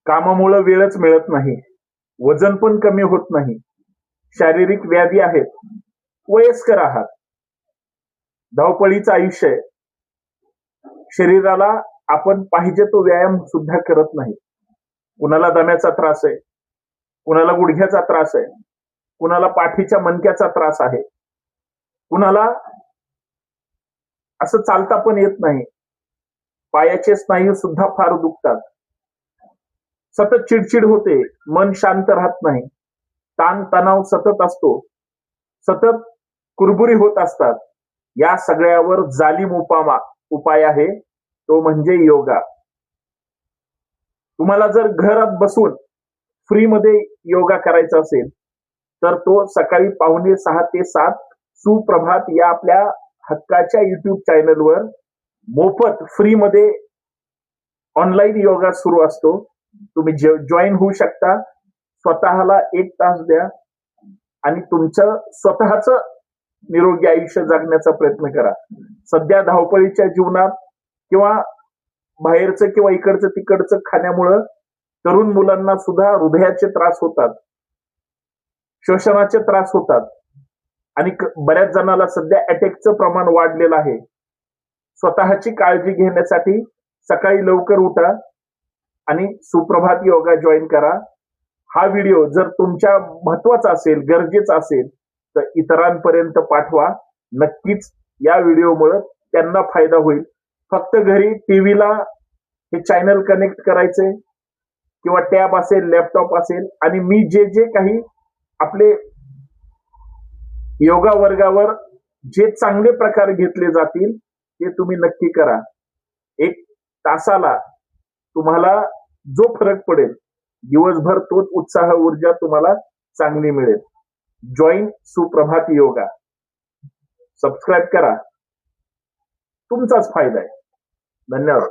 कामामुळे वेळच मिळत नाही, वजन पण कमी होत नाही, शारीरिक व्याधी आहेत, वयस्कर आहात, धावपळीचं आयुष्य आहे, शरीराला आपण पाहिजे तो व्यायाम सुद्धा करत नाही. कुणाला दम्याचा त्रास आहे, कुणाला गुडघ्याचा त्रास आहे, कुणाला पाठीच्या मणक्याचा त्रास आहे, कुणाला असं चालता पण येत नाही, पायाचे स्नायू सुद्धा फार दुखतात, सतत चिडचिड होते, मन शांत राहत नाही, ताण तणाव सतत असतो, सतत कुरबुरी होत असतात. या सगळ्यावर जालीम उपाय आहे, तो म्हणजे योगा. तुम्हाला जर घरात बसून फ्रीमध्ये योगा करायचा असेल तर तो सकाळी 5:45 ते 7 सुप्रभात या आपल्या हक्काच्या युट्यूब चॅनलवर मोफत फ्रीमध्ये ऑनलाईन योगा सुरू असतो. तुम्ही जॉईन होऊ शकता. स्वतःला 1 तास द्या आणि तुमचं स्वतःच निरोगी आयुष्य जगण्याचा प्रयत्न करा. सध्या धावपळीच्या जीवनात किंवा बाहेरचं किंवा इकडचं तिकडचं खाण्यामुळं तरुण मुलांना सुद्धा हृदयाचे त्रास होतात, श्वसनाचे त्रास होतात आणि बऱ्याच जणांना सध्या अटॅकचं प्रमाण वाढलेलं आहे. स्वतःची काळजी घेण्यासाठी सकाळी लवकर उठा आणि सुप्रभात योगा जॉईन करा. हा व्हिडिओ जर तुमच्या महत्वाचा असेल, गरजेचा असेल तर इतरांपर्यंत पाठवा. नक्कीच या व्हिडिओमुळे त्यांना फायदा होईल. फक्त घरी टीव्हीला हे चॅनल कनेक्ट करायचे किंवा टॅब असेल, लॅपटॉप असेल आणि मी जे काही आपले योगा वर्गावर जे चांगले प्रकार घेतले जातील ते तुम्ही नक्की करा. 1 तासाला तुम्हाला जो फरक पडेल, दिवसभर तोच उत्साह ऊर्जा तुम्हाला चांगली मिळेल. जॉईन सुप्रभात योगा. सबस्क्राईब करा, तुमचाच फायदा आहे. धन्यवाद.